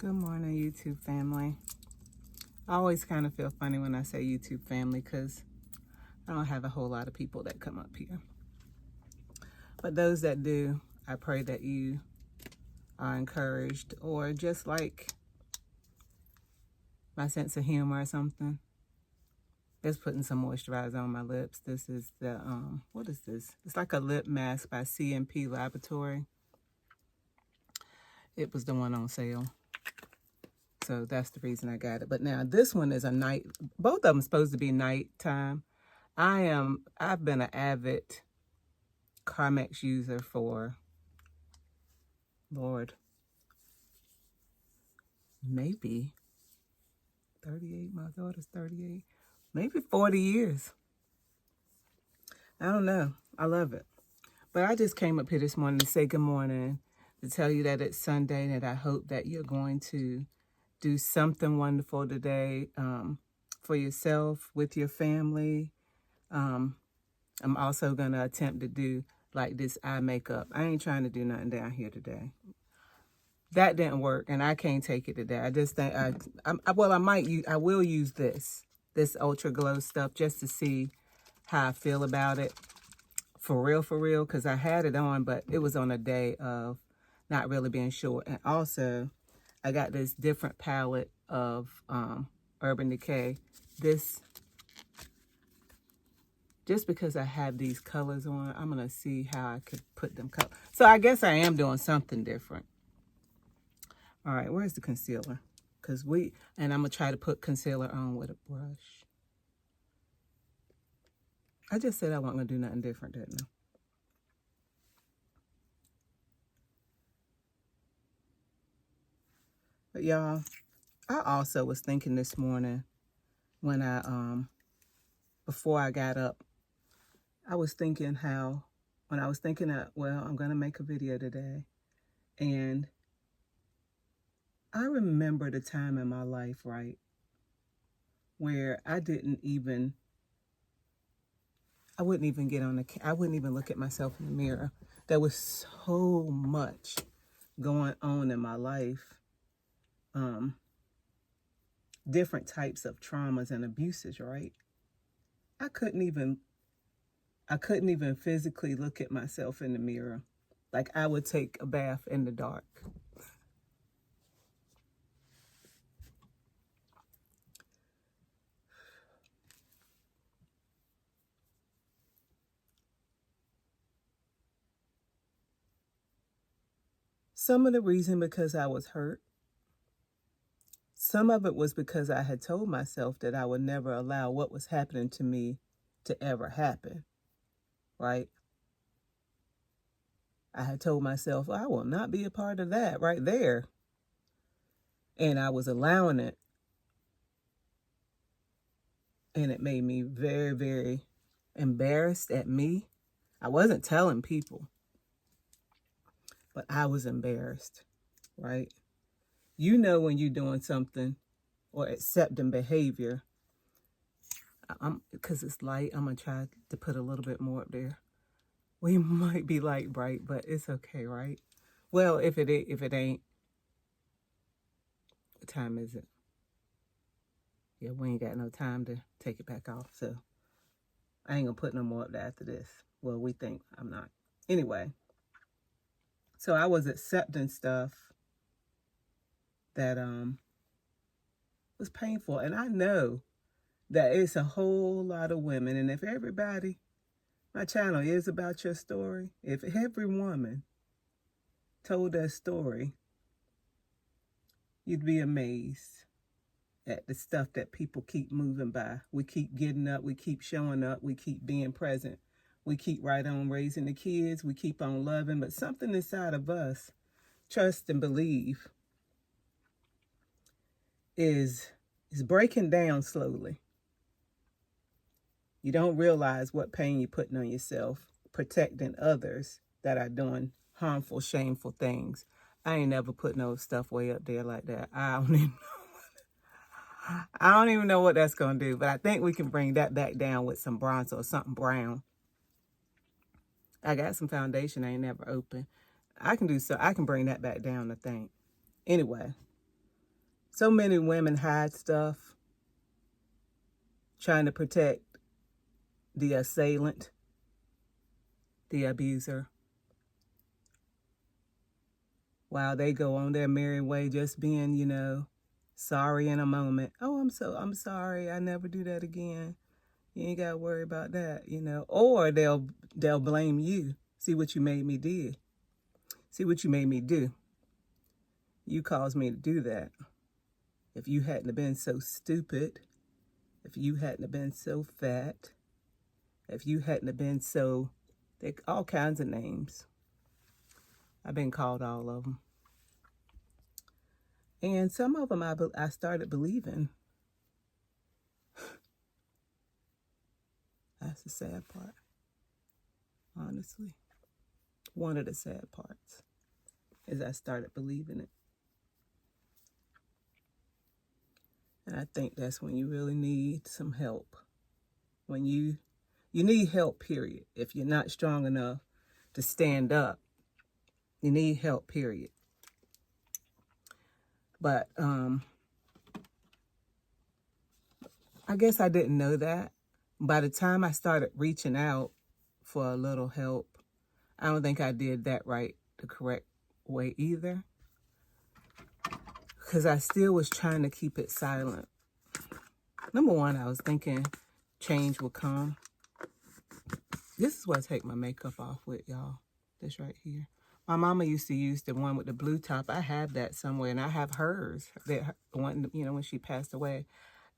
Good morning, YouTube family. I always kind of feel funny when I say YouTube family because I don't have a whole lot of people that come up here. But those that do, I pray that you are encouraged or just like my sense of humor or something. Just putting some moisturizer on my lips. This is the, what is this? It's like a lip mask by CMP Laboratory. It was the one on sale. So that's the reason I got it. But now this one is a night, both of them supposed to be nighttime. I've been an avid Carmex user for, Lord, maybe 38, my daughter's 38, maybe 40 years. I don't know. I love it. But I just came up here this morning to say good morning, to tell you that it's Sunday, and that I hope that you're going to do something wonderful today for yourself, with your family. I'm also going to attempt to do like this eye makeup. I ain't trying to do nothing down here today. That didn't work, and I can't take it today. I just think I will use this Ultra Glow stuff just to see how I feel about it. For real, because I had it on, but it was on a day of not really being sure. And also, I got this different palette of Urban Decay. This, just because I have these colors on, I'm going to see how I could put them colors. So I guess I am doing something different. All right, where's the concealer? And I'm going to try to put concealer on with a brush. I just said I wasn't going to do nothing different, didn't I? But y'all, I also was thinking this morning when before I got up, I was thinking how, when I was thinking that, well, I'm going to make a video today. And I remember the time in my life, right, where I wouldn't even I wouldn't even look at myself in the mirror. There was so much going on in my life. Different types of traumas and abuses, right? I couldn't even physically look at myself in the mirror. Like I would take a bath in the dark. Some of the reason because I was hurt. Some of it was because I had told myself that I would never allow what was happening to me to ever happen, right? I had told myself, I will not be a part of that right there. And I was allowing it. And it made me very, very embarrassed at me. I wasn't telling people, but I was embarrassed, right? You know when you're doing something or accepting behavior. Because it's light, I'm going to try to put a little bit more up there. We might be light bright, but it's okay, right? Well, if it ain't, what time is it? Yeah, we ain't got no time to take it back off, so I ain't gonna put no more up there after this. Well, we think I'm not. Anyway, so I was accepting stuff that was painful, and I know that it's a whole lot of women, and if everybody, my channel is about your story, if every woman told that story, you'd be amazed at the stuff that people keep moving by. We keep getting up, we keep showing up, we keep being present, we keep right on raising the kids, we keep on loving, but something inside of us, trust and believe, is breaking down slowly. You don't realize what pain you're putting on yourself, protecting others that are doing harmful, shameful things. I ain't never put no stuff way up there like that. I don't even know what that's going to do, but I think we can bring that back down with some bronzer or something brown. I got some foundation I ain't never opened. I can bring that back down, I think. Anyway, So many women hide stuff, trying to protect the assailant, the abuser, while they go on their merry way just being, sorry in a moment. Oh, I'm sorry. I never do that again. You ain't got to worry about that, Or they'll blame you. See what you made me do. See what you made me do. You caused me to do that. If you hadn't have been so stupid, if you hadn't have been so fat, if you hadn't have been so, all kinds of names. I've been called all of them. And some of them I started believing. That's the sad part, honestly. One of the sad parts is I started believing it. And I think that's when you really need some help. When you need help, period. If you're not strong enough to stand up, you need help, period. But I guess I didn't know that. By the time I started reaching out for a little help, I don't think I did that the correct way either. Because I still was trying to keep it silent. Number one, I was thinking change will come. This is what I take my makeup off with, y'all. This right here. My mama used to use the one with the blue top. I have that somewhere, and I have hers. That one, when she passed away.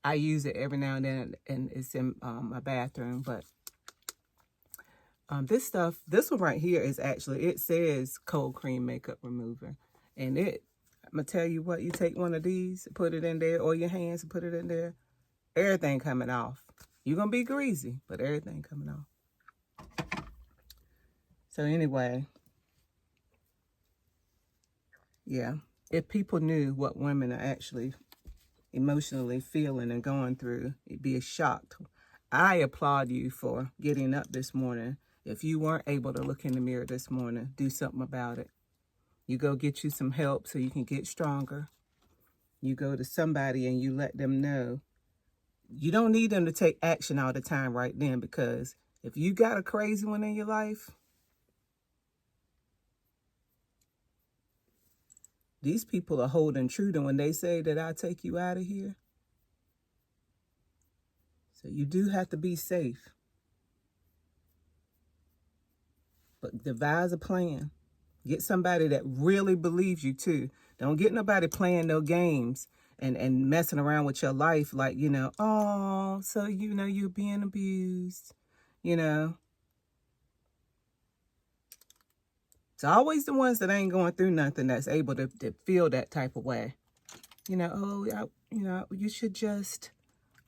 I use it every now and then, and it's in my bathroom. But this one right here is actually, it says cold cream makeup remover. And I'm going to tell you what, you take one of these, put it in there, or your hands, put it in there, everything coming off. You're going to be greasy, but everything coming off. So anyway, yeah, if people knew what women are actually emotionally feeling and going through, you'd be shocked. I applaud you for getting up this morning. If you weren't able to look in the mirror this morning, do something about it. You go get you some help so you can get stronger. You go to somebody and you let them know. You don't need them to take action all the time right then, because if you got a crazy one in your life, these people are holding true to when they say that I'll take you out of here. So you do have to be safe. But devise a plan. Get somebody that really believes you too. Don't get nobody playing no games and messing around with your life like, oh, so you're being abused, It's always the ones that ain't going through nothing that's able to feel that type of way. You should just,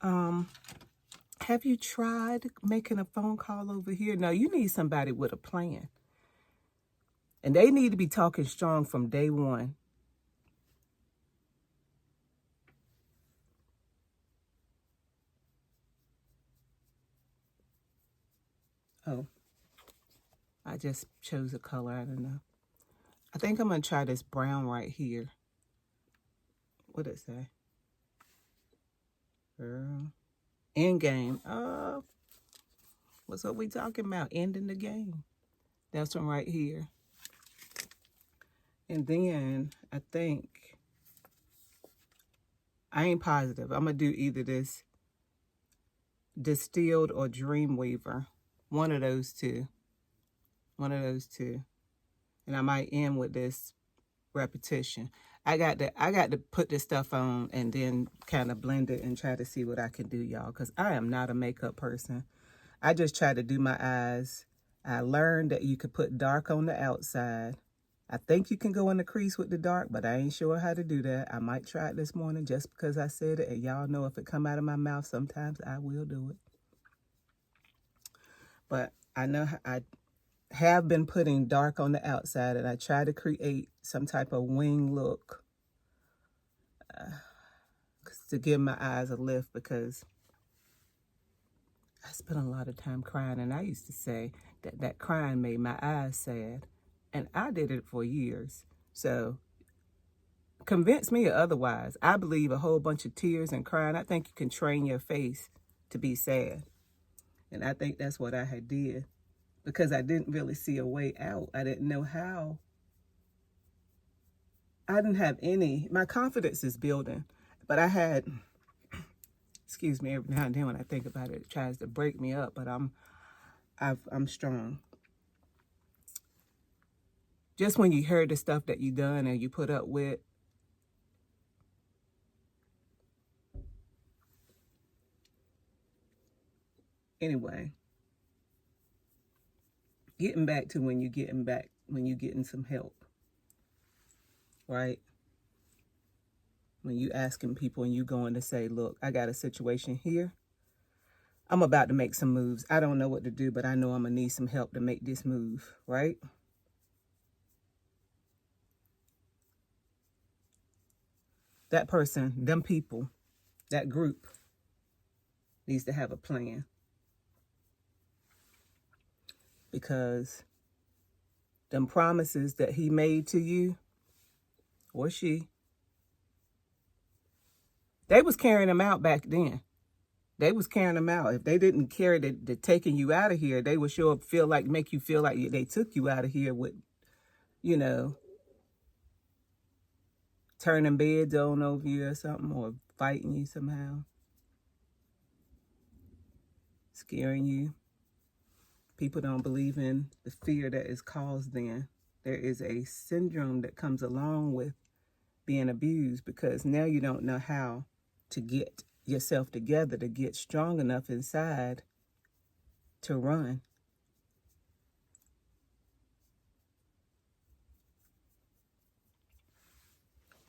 have you tried making a phone call over here? No, you need somebody with a plan. And they need to be talking strong from day one. Oh, I just chose a color. I don't know. I think I'm going to try this brown right here. What did it say? Girl. End game. What's what we talking about? Ending the game. That's one right here. And then I think, I ain't positive. I'm going to do either this Distilled or Dreamweaver. One of those two. One of those two. And I might end with this Repetition. I got to put this stuff on and then kind of blend it and try to see what I can do, y'all, because I am not a makeup person. I just try to do my eyes. I learned that you could put dark on the outside. I think you can go in the crease with the dark, but I ain't sure how to do that. I might try it this morning just because I said it, and y'all know if it come out of my mouth, sometimes I will do it. But I know I have been putting dark on the outside, and I try to create some type of wing look to give my eyes a lift, because I spent a lot of time crying, and I used to say that crying made my eyes sad, and I did it for years. So convince me otherwise. I believe a whole bunch of tears and crying. I think you can train your face to be sad. And I think that's what I had did, because I didn't really see a way out. I didn't know how. I didn't have any. My confidence is building, but I had, excuse me, every now and then when I think about it, it tries to break me up, but I'm strong. Just when you heard the stuff that you done and you put up with, anyway, getting back to when you getting some help, right? When you asking people and you going to say, look, I got a situation here. I'm about to make some moves. I don't know what to do, but I know I'm gonna need some help to make this move, right? That person, them people, that group needs to have a plan, because them promises that he made to you, or she, they was carrying them out back then. They was carrying them out. If they didn't carry the taking you out of here, they would sure make you feel like they took you out of here with, you know, turning beds on over you or something, or fighting you somehow, scaring you. People don't believe in the fear that is caused then. There is a syndrome that comes along with being abused, because now you don't know how to get yourself together to get strong enough inside to run.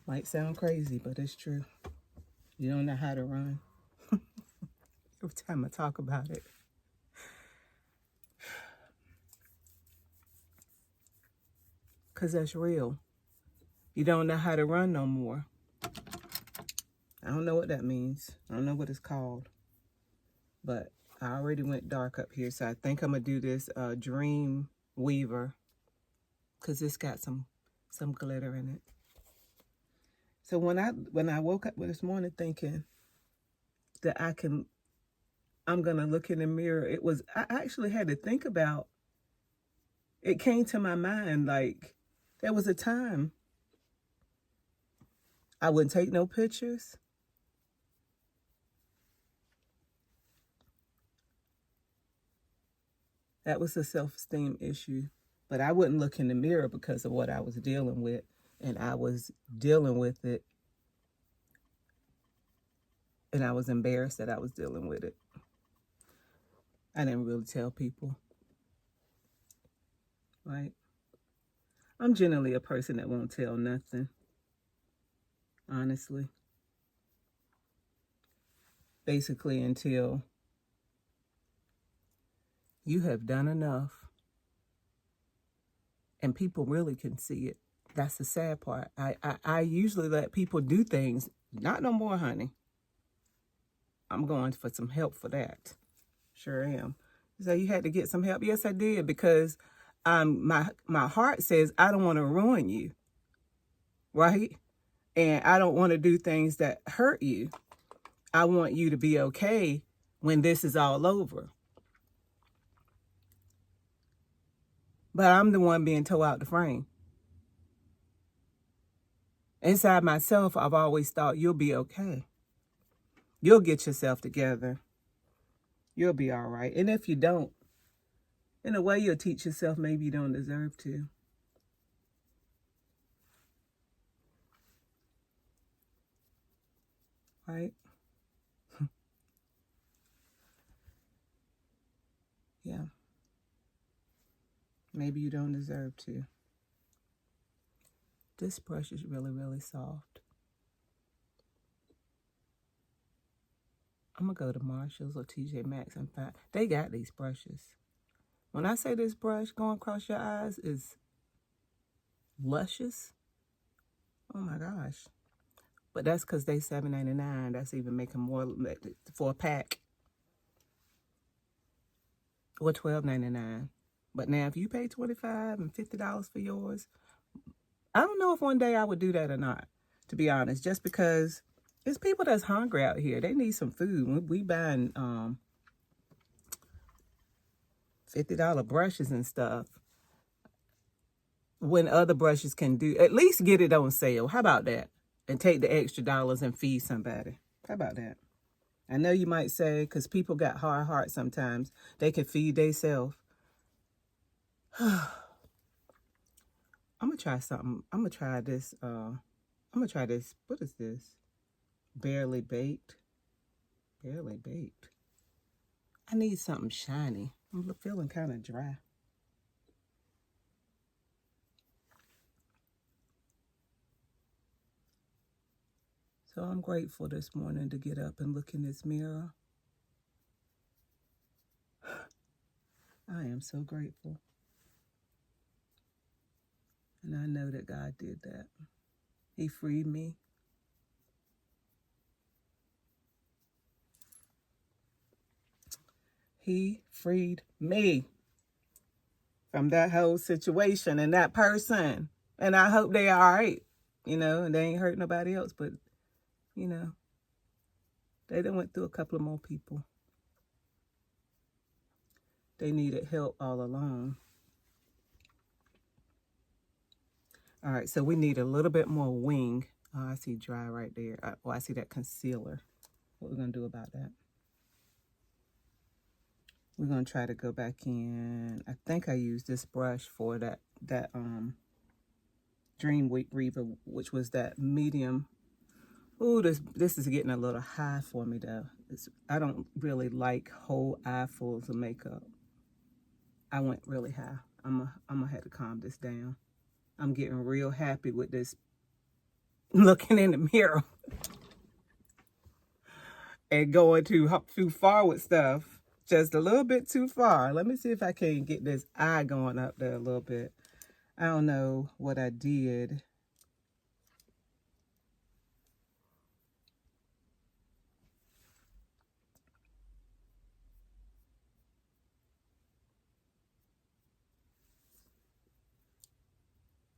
Might sound crazy, but it's true. You don't know how to run. Every time I talk about it. Because that's real. You don't know how to run no more. I don't know what that means. I don't know what it's called. But I already went dark up here, so I think I'm going to do this Dream Weaver, because it's got some glitter in it. So when I woke up this morning thinking that I'm going to look in the mirror, I actually had to think about, it came to my mind, like, there was a time I wouldn't take no pictures. That was a self-esteem issue. But I wouldn't look in the mirror because of what I was dealing with. And I was dealing with it. And I was embarrassed that I was dealing with it. I didn't really tell people. Right? I'm generally a person that won't tell nothing. Honestly. Basically until you have done enough and people really can see it. That's the sad part. I usually let people do things. Not no more, honey. I'm going for some help for that. Sure am. So you had to get some help? Yes, I did, because my heart says I don't want to ruin you, right? And I don't want to do things that hurt you. I want you to be okay when this is all over. But I'm the one being tore out the frame. Inside myself, I've always thought you'll be okay. You'll get yourself together. You'll be all right. And if you don't, in a way, you'll teach yourself maybe you don't deserve to. Right? Yeah. Maybe you don't deserve to. This brush is really, really soft. I'm going to go to Marshall's or TJ Maxx and find, they got these brushes. When I say this brush going across your eyes is luscious, oh my gosh. But that's because they $7.99. That's even making more for a pack. Or $12.99. But now if you pay $25 and $50 for yours, I don't know if one day I would do that or not. to be honest, just because it's people that's hungry out here. They need some food. We buying $50 brushes and stuff when other brushes can do, at least get it on sale. How about that? And take the extra dollars and feed somebody. How about that? I know you might say, because people got hard hearts sometimes, they can feed themselves. I'm going to try something. I'm going to try this. What is this? Barely baked. Barely baked. I need something shiny. I'm feeling kind of dry. So I'm grateful this morning to get up and look in this mirror. I am so grateful. And I know that God did that. He freed me. He freed me from that whole situation and that person. And I hope they are all right, and they ain't hurt nobody else. But, they done went through a couple of more people. They needed help all along. All right, so we need a little bit more wing. Oh, I see dry right there. I see that concealer. What we're going to do about that? We're going to try to go back in. I think I used this brush for that Dream Weaver, which was that medium. Ooh, this is getting a little high for me, though. I don't really like whole eyefuls of makeup. I went really high. I'm gonna have to calm this down. I'm getting real happy with this looking in the mirror and going too far with stuff. Just a little bit too far. Let me see if I can get this eye going up there a little bit. I don't know what I did.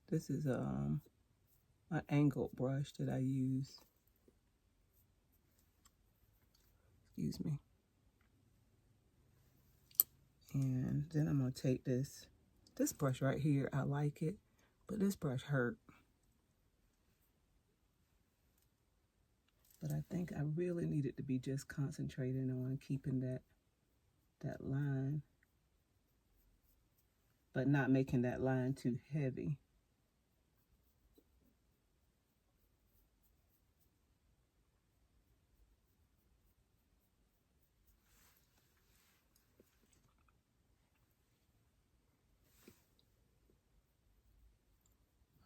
This is an angled brush that I use. Excuse me. And then I'm going to take this brush right here. I like it, but this brush hurt. But I think I really needed to be just concentrating on keeping that line, but not making that line too heavy.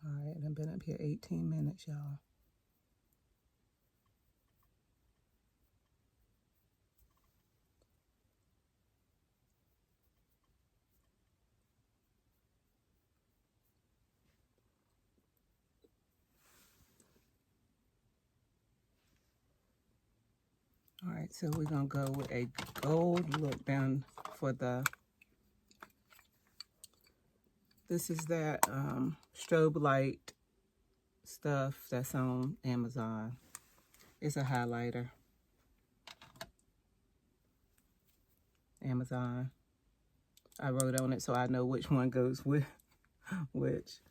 All right, I've been up here 18 minutes, y'all. All right, so we're going to go with a gold look down for this is that strobe light stuff that's on Amazon. It's a highlighter. Amazon. I wrote on it so I know which one goes with which.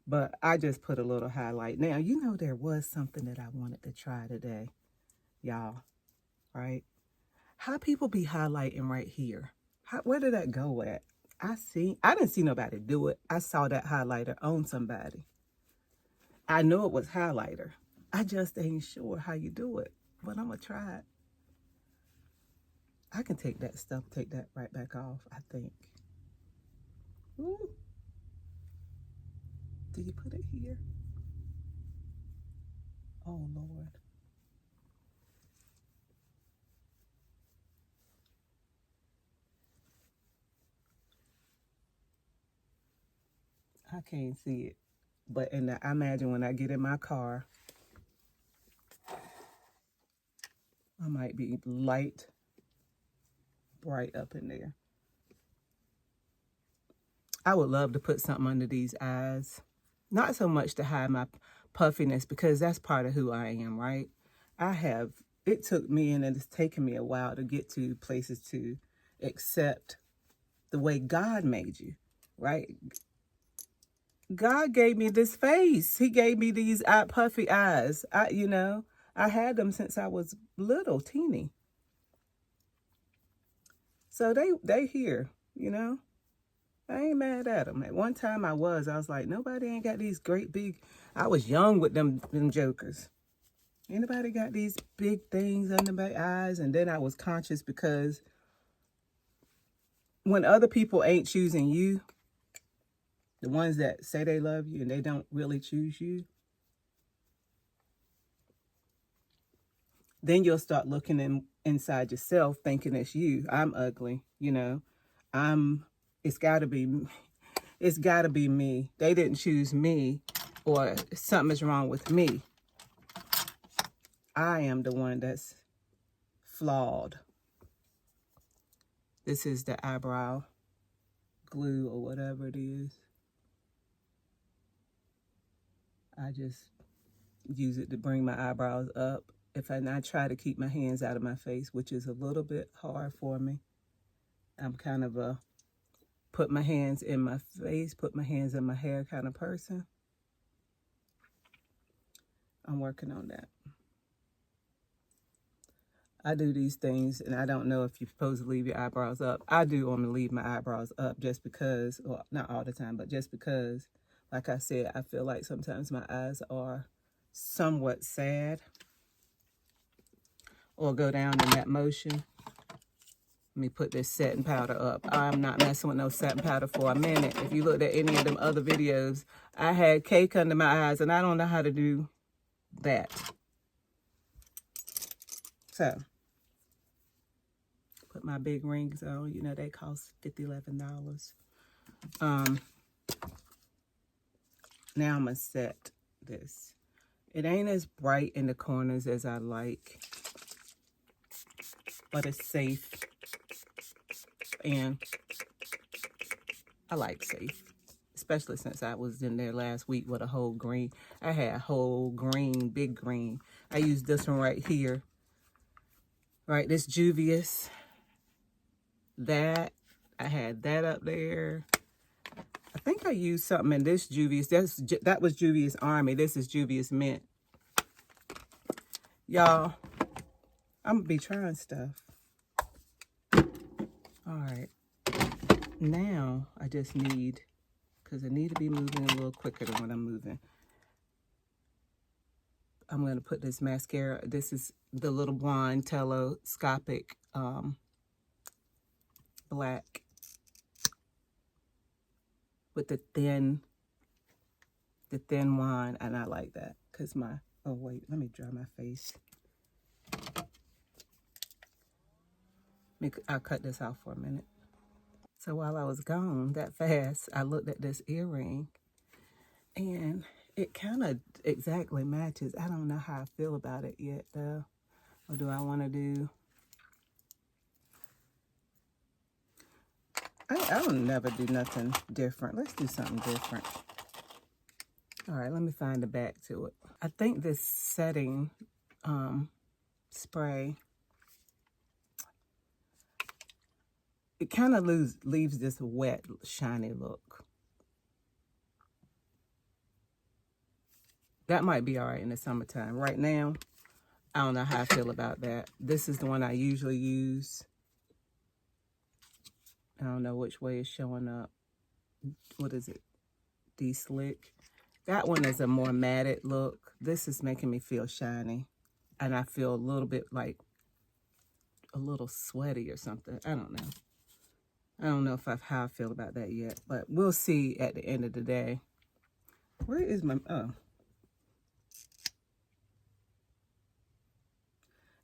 But I just put a little highlight. Now, there was something that I wanted to try today, y'all, right? How people be highlighting right here. Where did that go at? I didn't see nobody do it. I saw that highlighter on somebody. I know it was highlighter. I just ain't sure how you do it, but I'm going to try it. I can take that right back off, I think. Ooh. Do you put it here? Oh, Lord. I can't see it. But I imagine when I get in my car, I might be bright up in there. I would love to put something under these eyes. Not so much to hide my puffiness, because that's part of who I am, right? It took me, and it's taken me a while to get to places to accept the way God made you, right? God gave me this face. He gave me these puffy eyes. I had them since I was little, teeny. So they here, I ain't mad at them. At one time I was like, nobody ain't got these great big, I was young with them jokers. Anybody got these big things under my eyes? And then I was conscious, because when other people ain't choosing you, the ones that say they love you and they don't really choose you, then you'll start looking inside yourself, thinking it's you. I'm ugly, it's gotta be me. They didn't choose me, or something is wrong with me. I am the one that's flawed. This is the eyebrow glue or whatever it is. I just use it to bring my eyebrows up. I try to keep my hands out of my face, which is a little bit hard for me. I'm kind of a put my hands in my face, put my hands in my hair kind of person. I'm working on that. I do these things, and I don't know if you're supposed to leave your eyebrows up. I do want to leave my eyebrows up just because, well, not all the time, but just because, like I said, I feel like sometimes my eyes are somewhat sad or go down in that motion. Let me put this setting powder up. I'm not messing with no setting powder for a minute. If you looked at any of them other videos, I had cake under my eyes, and I don't know how to do that. So, put my big rings on. They cost $11. Now I'm going to set this. It ain't as bright in the corners as I like, but it's safe. And I like safe, especially since I was in there last week with a whole green. I had a whole green, big green. I used this one right here. Right, this Juvia's. That, I had that up there. I think I used something in this Juvia's. That was Juvia's Army. This is Juvia's Mint. Y'all, I'm going to be trying stuff. All right. Now, I just need, because I need to be moving a little quicker than what I'm moving. I'm going to put this mascara. This is the Little Blonde Telescopic Black with the thin wine. And I like that because oh wait, let me dry my face. I'll cut this off for a minute. So while I was gone that fast, I looked at this earring, and it kind of exactly matches. I don't know how I feel about it yet, though. Or do I want to do... I'll never do nothing different. Let's do something different. All right, let me find the back to it. I think this setting spray, it kind of leaves this wet, shiny look. That might be all right in the summertime. Right now, I don't know how I feel about that. This is the one I usually use. I don't know which way it's showing up. What is it? De-Slick. That one is a more matted look. This is making me feel shiny. And I feel a little bit like a little sweaty or something. I don't know. I don't know how I feel about that yet. But we'll see at the end of the day. Where is my... Oh.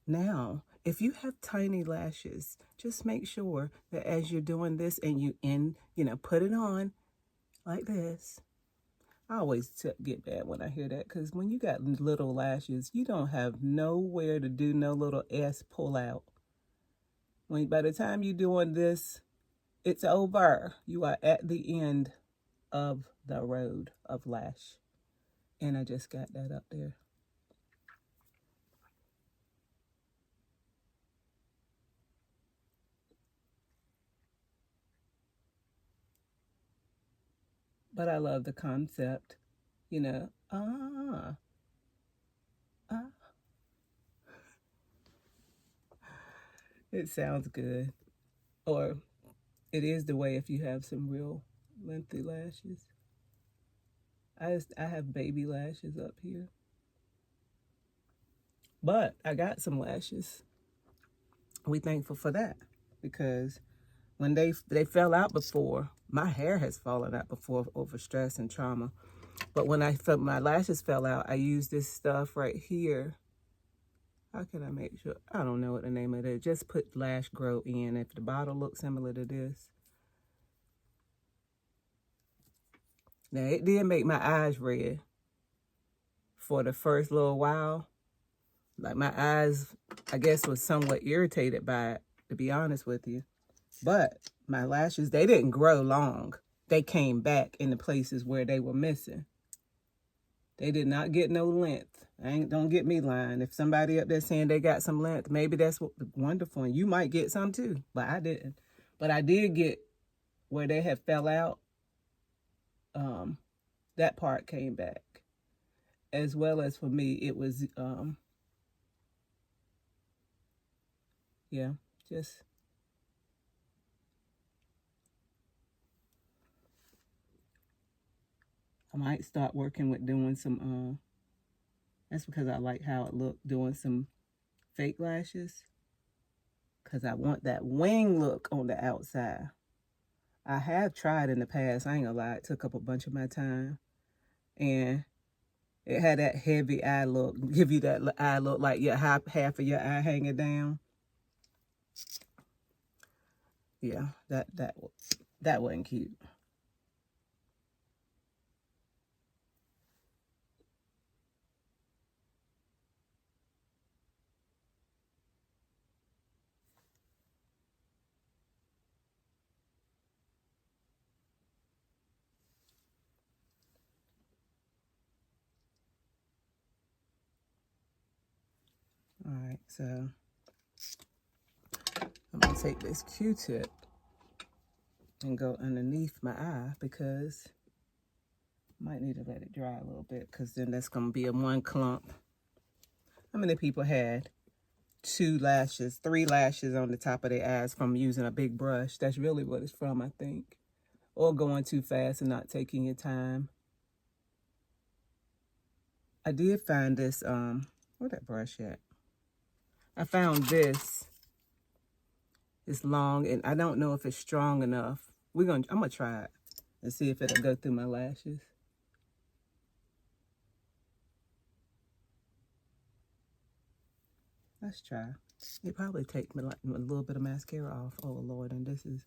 Now, if you have tiny lashes, just make sure that as you're doing this and put it on like this. I always get bad when I hear that, because when you got little lashes, you don't have nowhere to do no little S pull out. By the time you're doing this, it's over. You are at the end of the road of lash. And I just got that up there. But I love the concept, you know. It sounds good. Or it is the way if you have some real lengthy lashes. I have baby lashes up here. But I got some lashes. We thankful for that, because when they fell out before, my hair has fallen out before over stress and trauma. But when I felt my lashes fell out, I used this stuff right here. How can I make sure? I don't know what the name of it is. Just put Lash Grow in. If the bottle looks similar to this. Now, it did make my eyes red for the first little while. Like, my eyes, I guess, was somewhat irritated by it, to be honest with you. But my lashes, they didn't grow long. They came back in the places where they were missing. They did not get no length. Don't get me lying. If somebody up there saying they got some length, maybe that's wonderful. And you might get some too, but I didn't. But I did get where they had fell out. That part came back. As well as for me, it was, yeah, just... I might start working with doing some, that's because I like how it looked, doing some fake lashes. Because I want that wing look on the outside. I have tried in the past, I ain't gonna lie, it took up a bunch of my time. And it had that heavy eye look, give you that eye look like your half of your eye hanging down. Yeah, that wasn't cute. All right, so I'm gonna take this Q-tip and go underneath my eye, because I might need to let it dry a little bit, because then that's gonna be a one clump. How many people had 3 lashes on the top of their eyes from using a big brush? That's really what it's from, I think. Or going too fast and not taking your time. I did find this, where that brush at? I found this. It's long, and I don't know if it's strong enough. I'm gonna try it and see if it'll go through my lashes. Let's try. It probably take me like a little bit of mascara off. Oh Lord, and this is...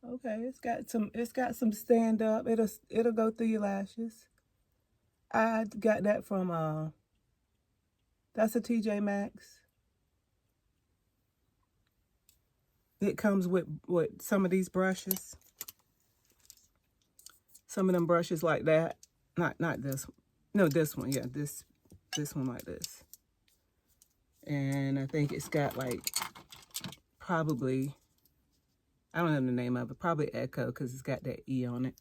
Okay, it's got some stand up. It'll go through your lashes. I got that from that's a TJ Maxx. It comes with some of these brushes. Some of them brushes like that. Not this. No, this one. Yeah, this one like this. And I think it's got like probably, I don't know the name of it, probably Echo, because it's got that E on it.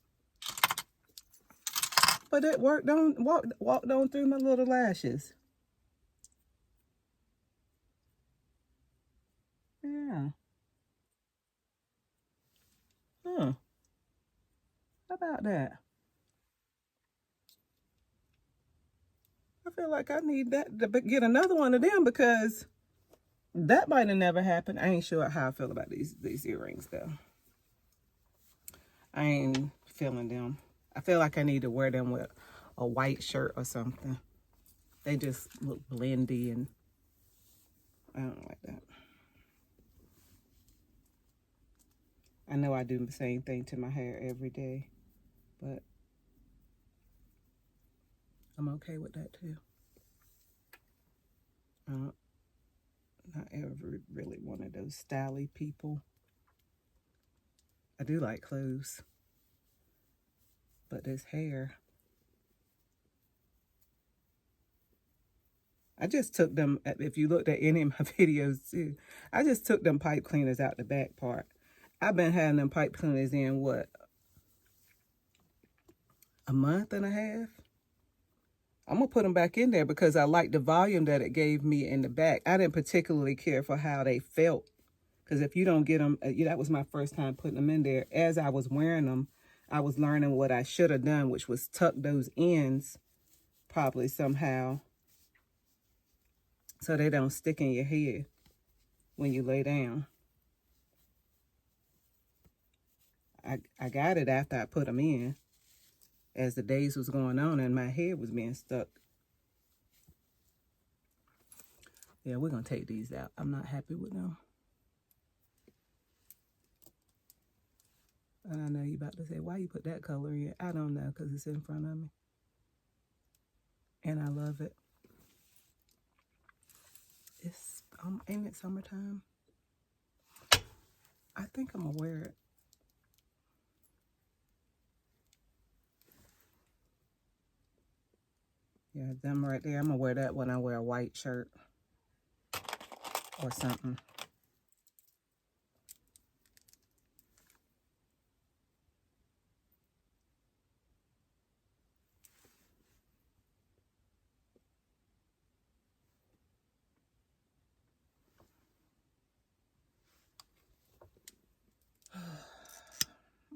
But it walked on through my little lashes. Yeah. Huh. How about that? I feel like I need that to get another one of them, because that might have never happened. I ain't sure how I feel about these earrings though. I ain't feeling them. I feel like I need to wear them with a white shirt or something. They just look blendy, and I don't like that. I know I do the same thing to my hair every day, but I'm okay with that too. Not ever really one of those styly people. I do like clothes. But this hair, I just took them, if you looked at any of my videos too, I just took them pipe cleaners out the back part. I've been having them pipe cleaners in, what, a month and a half? I'm going to put them back in there because I like the volume that it gave me in the back. I didn't particularly care for how they felt. Because if you don't get them, that was my first time putting them in there. As I was wearing them, I was learning what I should have done, which was tuck those ends probably somehow so they don't stick in your head when you lay down. I got it after I put them in. As the days was going on and my head was being stuck. Yeah, we're going to take these out. I'm not happy with them. And I know you're about to say, why you put that color in? I don't know, because it's in front of me. And I love it. It's, ain't it summertime? I think I'm going to wear it. Yeah, them right there. I'm going to wear that when I wear a white shirt or something.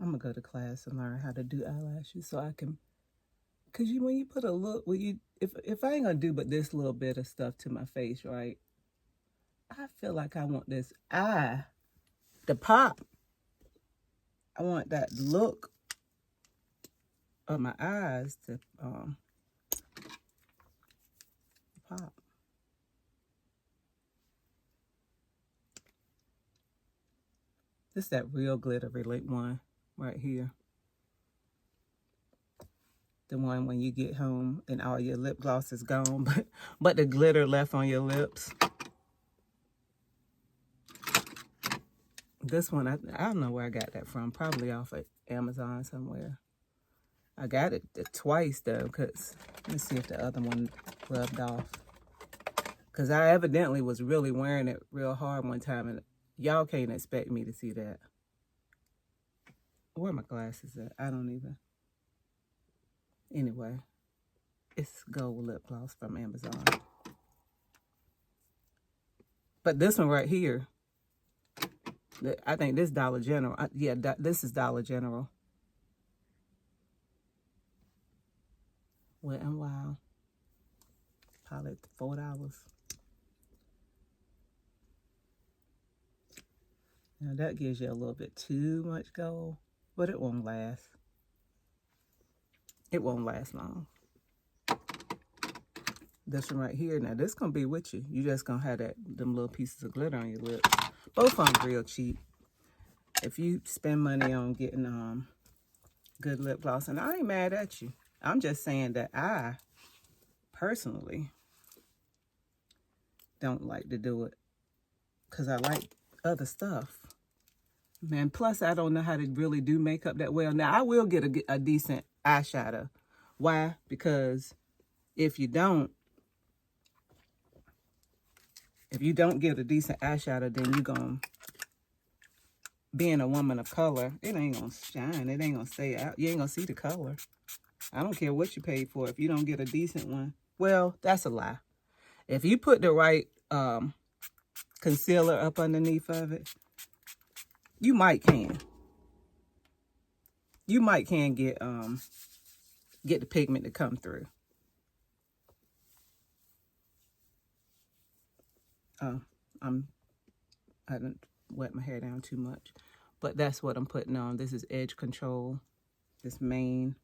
I'm going to go to class and learn how to do eyelashes so I can, because when you put a look, if I ain't going to do but this little bit of stuff to my face, right, I feel like I want this eye to pop. I want that look of my eyes to pop. This is that real glittery one right here. The one when you get home and all your lip gloss is gone, but the glitter left on your lips. This one, I don't know where I got that from. Probably off of Amazon somewhere. I got it twice though, because let me see if the other one rubbed off. Because I evidently was really wearing it real hard one time, and y'all can't expect me to see that. Where are my glasses at? I don't even. Anyway, it's gold lip gloss from Amazon. But this one right here, I think this Dollar General. Yeah, this is Dollar General. Wet n Wild. Probably $4. Now that gives you a little bit too much gold, but it won't last. It won't last long. This one right here, now this gonna be with you. You just gonna have them little pieces of glitter on your lips. Both of them real cheap. If you spend money on getting good lip gloss, and I ain't mad at you. I'm just saying that I personally don't like to do it because I like other stuff. Man, plus I don't know how to really do makeup that well. Now, I will get a decent eyeshadow. Why? Because if you don't get a decent eyeshadow, then you're going to, being a woman of color, it ain't going to shine. It ain't going to stay out. You ain't going to see the color. I don't care what you paid for if you don't get a decent one. Well, that's a lie. If you put the right concealer up underneath of it, you might can. You might can get the pigment to come through. I didn't wet my hair down too much, but that's what I'm putting on. This is Edge Control, this main.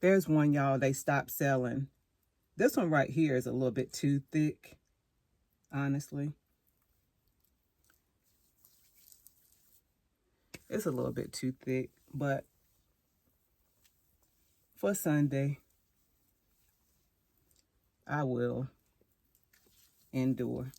There's one, y'all, they stopped selling. This one right here is a little bit too thick, honestly. It's a little bit too thick, but for Sunday, I will endure.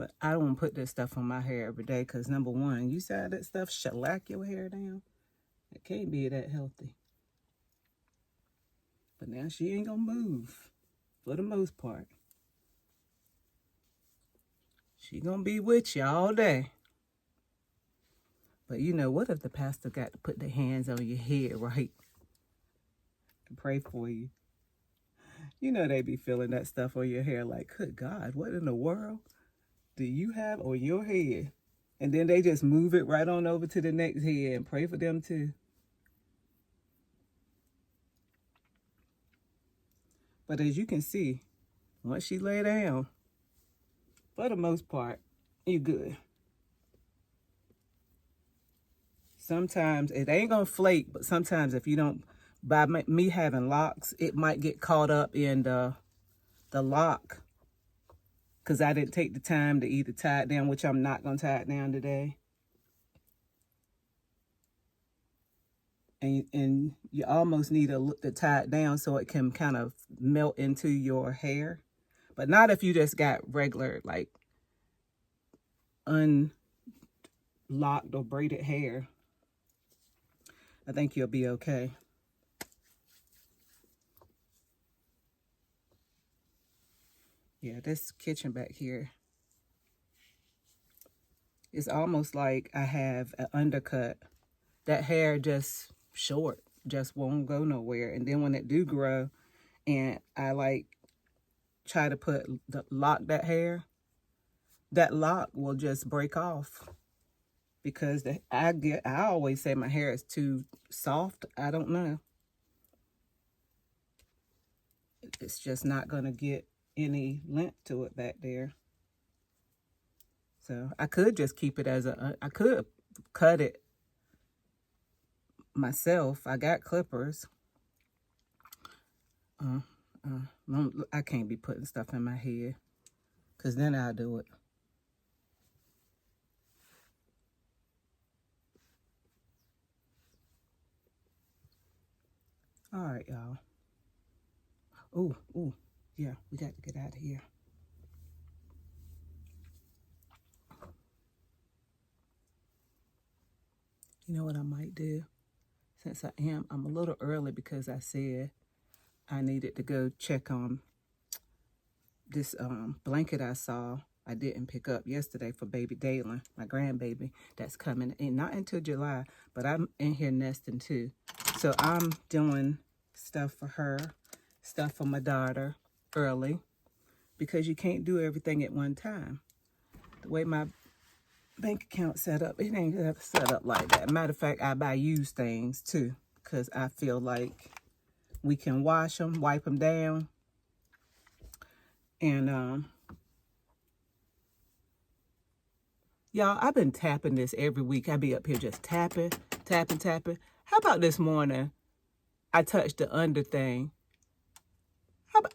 But I don't want to put this stuff on my hair every day because, number one, you said that stuff shellac your hair down. It can't be that healthy. But now she ain't going to move for the most part. She going to be with you all day. But you know, what if the pastor got to put their hands on your head, right? And pray for you. You know they be feeling that stuff on your hair like, good God, what in the world do you have on your head? And then they just move it right on over to the next head and pray for them too. But as you can see, once she lay down, for the most part, you good. Sometimes it ain't gonna flake, but sometimes if you don't, by me having locks, it might get caught up in the lock because I didn't take the time to either tie it down, which I'm not gonna tie it down today. And you almost need to tie it down so it can kind of melt into your hair. But not if you just got regular, like, unlocked or braided hair. I think you'll be okay. Yeah, this kitchen back here is almost like I have an undercut. That hair just short, just won't go nowhere. And then when it do grow and I like try to lock that hair, that lock will just break off because I always say my hair is too soft. I don't know. It's just not going to get any length to it back there. So I could just keep it as I could cut it myself. I got clippers. I can't be putting stuff in my head because then I'll do it. All right, y'all. Ooh, yeah, we got to get out of here. You know what I might do? Since I'm a little early because I said I needed to go check on this blanket I saw. I didn't pick up yesterday for baby Dalen, my grandbaby, that's coming in, not until July, but I'm in here nesting too. So I'm doing stuff for her, stuff for my daughter early, because you can't do everything at one time. The way my bank account set up, it ain't set up like that. Matter of fact, I buy used things too, because I feel like we can wash them, wipe them down, and y'all, I've been tapping this every week. I be up here just tapping. How about this morning, I touched the under thing. How about...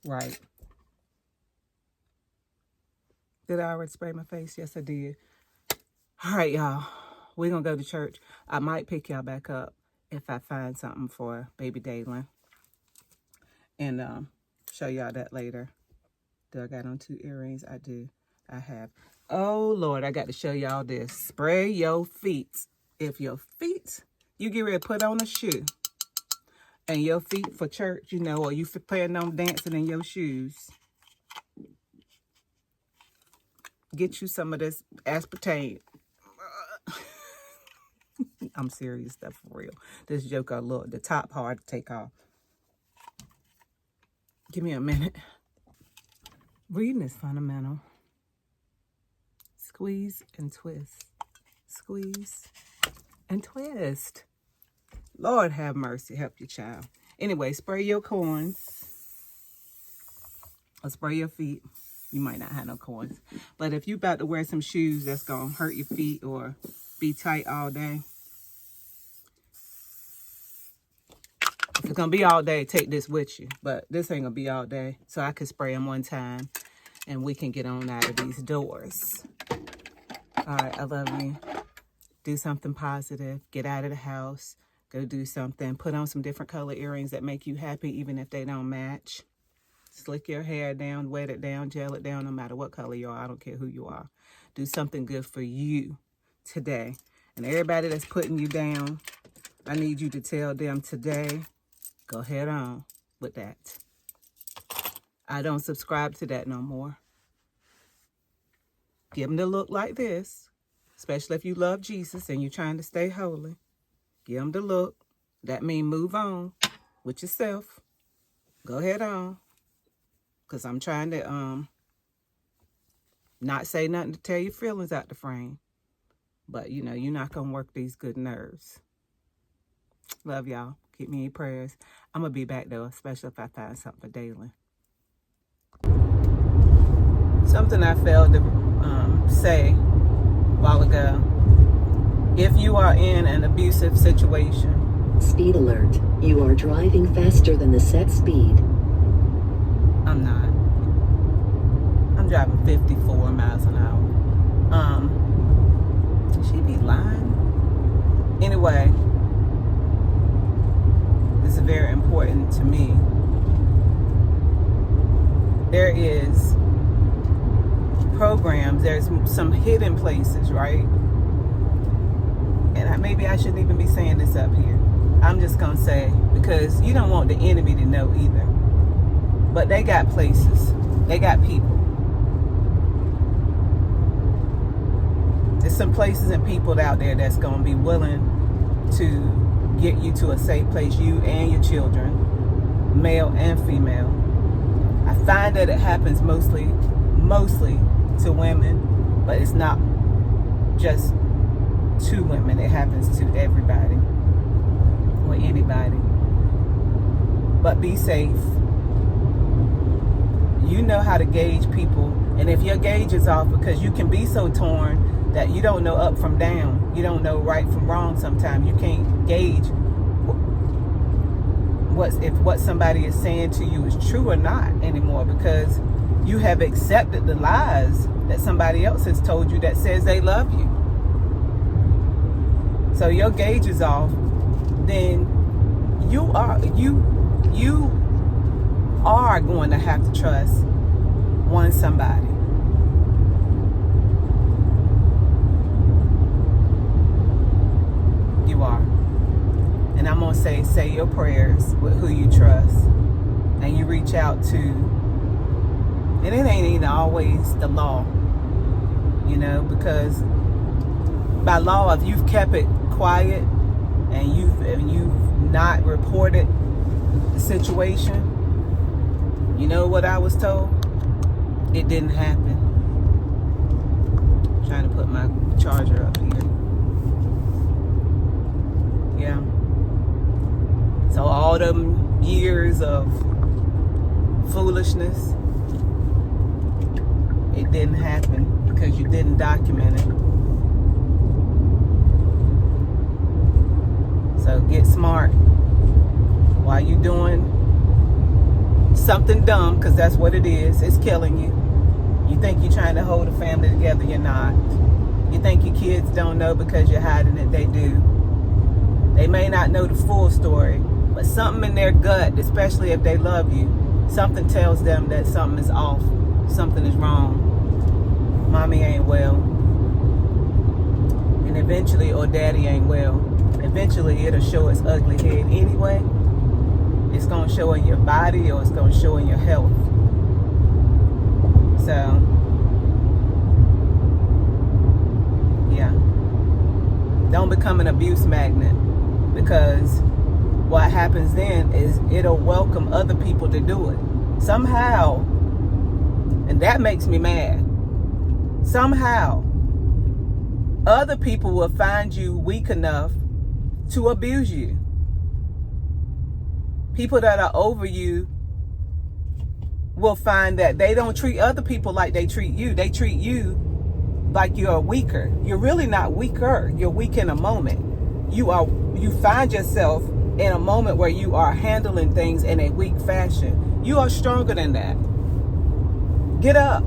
Right. Did I already spray my face? Yes, I did. All right, y'all. We're going to go to church. I might pick y'all back up if I find something for baby Dalen. And show y'all that later. Do I got on 2 earrings? I do. I have. Oh, Lord, I got to show y'all this. Spray your feet. If your feet, you get ready to put on a shoe, and your feet for church, you know, or you planning on dancing in your shoes, get you some of this aspartame. I'm serious stuff for real. This joke, look, the top hard to take off. Give me a minute. Reading is fundamental. Squeeze and twist. Squeeze and twist. Lord have mercy. Help your child. Anyway, spray your corns. Or spray your feet. You might not have no corns. But if you about to wear some shoes that's going to hurt your feet or be tight all day. If it's going to be all day, take this with you. But this ain't going to be all day. So I can spray them one time. And we can get on out of these doors. All right, I love you. Do something positive. Get out of the house. Go do something. Put on some different color earrings that make you happy, even if they don't match. Slick your hair down, wet it down, gel it down, no matter what color you are. I don't care who you are. Do something good for you today. And everybody that's putting you down, I need you to tell them today, go head on with that. I don't subscribe to that no more. Give them the look like this, especially if you love Jesus and you're trying to stay holy. Give them the look. That means move on with yourself. Go ahead on. Because I'm trying to not say nothing to tear your feelings out the frame. But, you know, you're not going to work these good nerves. Love y'all. Keep me in your prayers. I'm going to be back, though, especially if I find something for Dalen. Something I failed to say a while ago. If you are in an abusive situation. Speed alert. You are driving faster than the set speed. I'm not. I'm driving 54 miles an hour. She be lying. Anyway, this is very important to me. There is programs, there's some hidden places, right? And maybe I shouldn't even be saying this up here. I'm just gonna say, because you don't want the enemy to know either. But they got places, they got people. There's some places and people out there that's gonna be willing to get you to a safe place, you and your children, male and female. I find that it happens mostly to women, but it's not just to women. It happens to everybody or anybody. But be safe. You know how to gauge people, and if your gauge is off, because you can be so torn that you don't know up from down, you don't know right from wrong. Sometimes you can't gauge what somebody is saying to you is true or not anymore, because you have accepted the lies that somebody else has told you that says they love you. So your gauge is off, then you are going to have to trust somebody. You are. And I'm going to say your prayers with who you trust. And you reach out to, and it ain't even always the law, you know, because by law, if you've kept it quiet and you've not reported the situation, you know what I was told? It didn't happen. I'm trying to put my charger up here. Yeah. So all them years of foolishness, it didn't happen because you didn't document it. So get smart while you're doing something dumb, because that's what it is. It's killing you. You think you're trying to hold a family together, you're not. You think your kids don't know because you're hiding it, they do. They may not know the full story, but something in their gut, especially if they love you, something tells them that something is off, something is wrong. Mommy ain't well. And eventually, or daddy ain't well. Eventually, it'll show its ugly head anyway. It's going to show in your body, or it's going to show in your health. So, yeah. Don't become an abuse magnet, because what happens then is it'll welcome other people to do it. Somehow, and that makes me mad. Somehow, other people will find you weak enough to abuse you. People that are over you will find that they don't treat other people like they treat you. They treat you like you're weaker. You're really not weaker. You're weak in a moment. You find yourself in a moment where you are handling things in a weak fashion. You are stronger than that. Get up.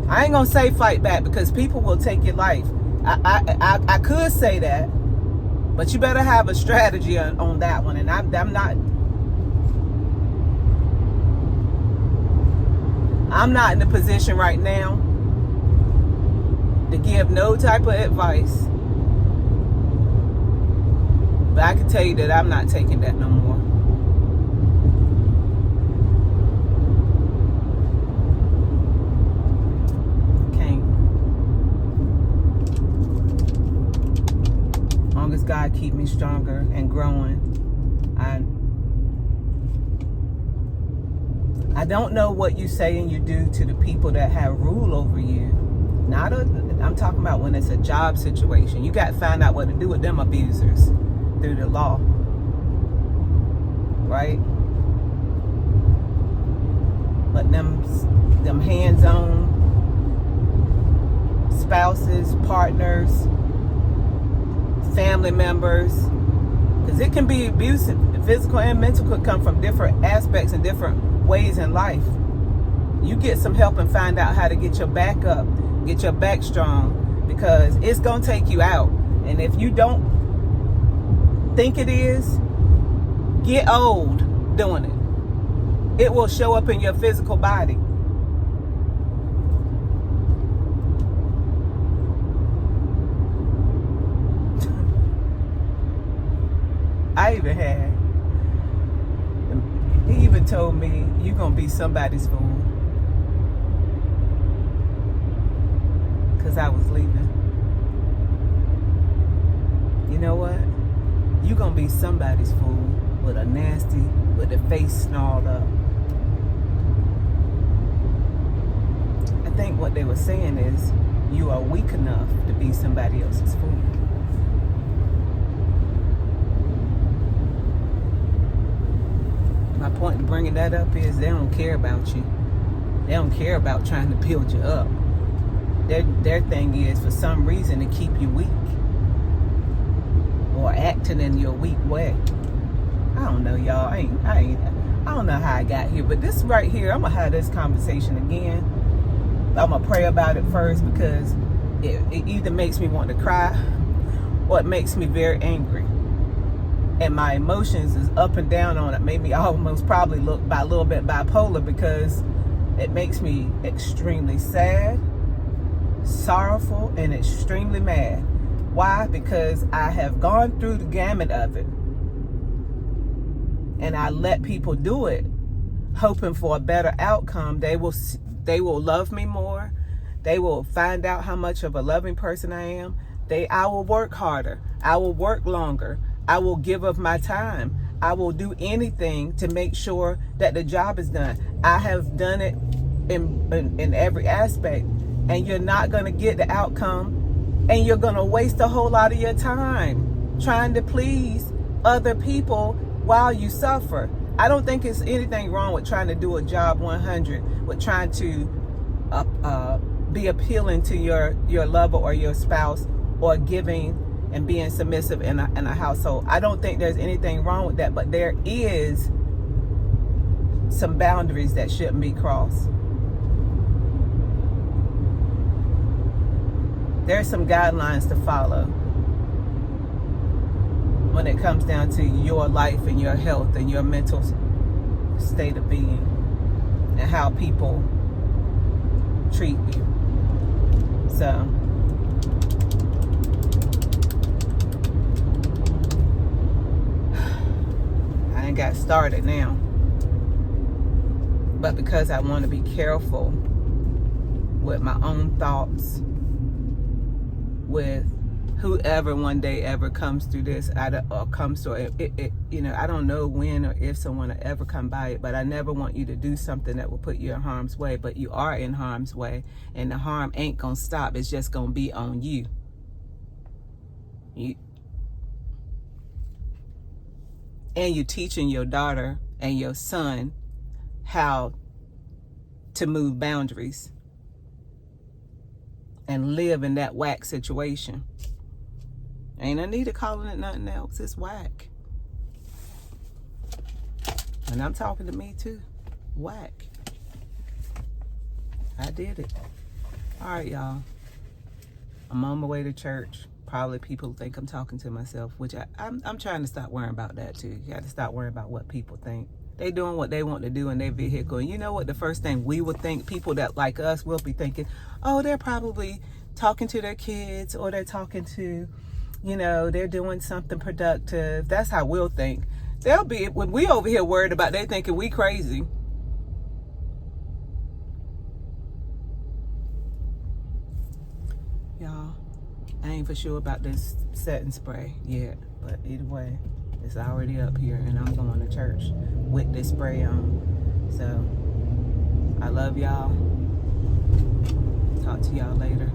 I ain't gonna say fight back, because people will take your life. I could say that, but you better have a strategy on that one. And I'm I'm not in a position right now to give no type of advice. But I can tell you that I'm not taking that no more. Can't. As long as God keep me stronger and growing, I don't know what you say and you do to the people that have rule over you. I'm talking about when it's a job situation. You got to find out what to do with them abusers through the law. Right? But them hands-on spouses, partners, family members, because it can be abusive. Physical and mental could come from different aspects and different ways in life. You get some help and find out how to get your back up, get your back strong, because it's going to take you out. And if you don't think it is, get old doing it. It will show up in your physical body. I even had, he even told me, you're going to be somebody's fool. Because I was leaving. You know what? You're going to be somebody's fool with the face snarled up. I think what they were saying is, you are weak enough to be somebody else's fool. My point in bringing that up is they don't care about you. They don't care about trying to build you up. Their thing is, for some reason, to keep you weak or acting in your weak way. I don't know, y'all. I don't know how I got here, but this right here, I'm gonna have this conversation again. I'm gonna pray about it first, because it either makes me want to cry or it makes me very angry. And my emotions is up and down on it. Made me almost probably look a little bit bipolar, because it makes me extremely sad, sorrowful, and extremely mad. Why? Because I have gone through the gamut of it. And I let people do it, hoping for a better outcome. They will love me more. They will find out how much of a loving person I am. I will work harder. I will work longer. I will give of my time. I will do anything to make sure that the job is done. I have done it in every aspect, and you're not going to get the outcome, and you're going to waste a whole lot of your time trying to please other people while you suffer. I don't think it's anything wrong with trying to do a job 100, with trying to be appealing to your lover or your spouse, or giving and being submissive in a household. I don't think there's anything wrong with that, but there is some boundaries that shouldn't be crossed. There's some guidelines to follow when it comes down to your life and your health and your mental state of being, and how people treat you. So I got started now, but because I want to be careful with my own thoughts, with whoever one day ever comes through this, or comes to it, I don't know when or if someone will ever come by it, but I never want you to do something that will put you in harm's way. But you are in harm's way, and the harm ain't gonna stop. It's just gonna be on you. And you're teaching your daughter and your son how to move boundaries and live in that whack situation. Ain't no need to calling it nothing else. It's whack. And I'm talking to me too. Whack. I did it. All right, y'all. I'm on my way to church. Probably people think I'm talking to myself, which I'm trying to stop worrying about that too. You got to stop worrying about what people think. They doing what they want to do in their vehicle. And you know what? The first thing we would think, people that like us will be thinking, oh, they're probably talking to their kids, or they're talking to, they're doing something productive. That's how we'll think. They'll be, when we over here worried about, they thinking we crazy. Y'all, I ain't for sure about this setting spray yet, but either way, it's already up here, and I'm going to church with this spray on. So I love y'all. Talk to y'all later.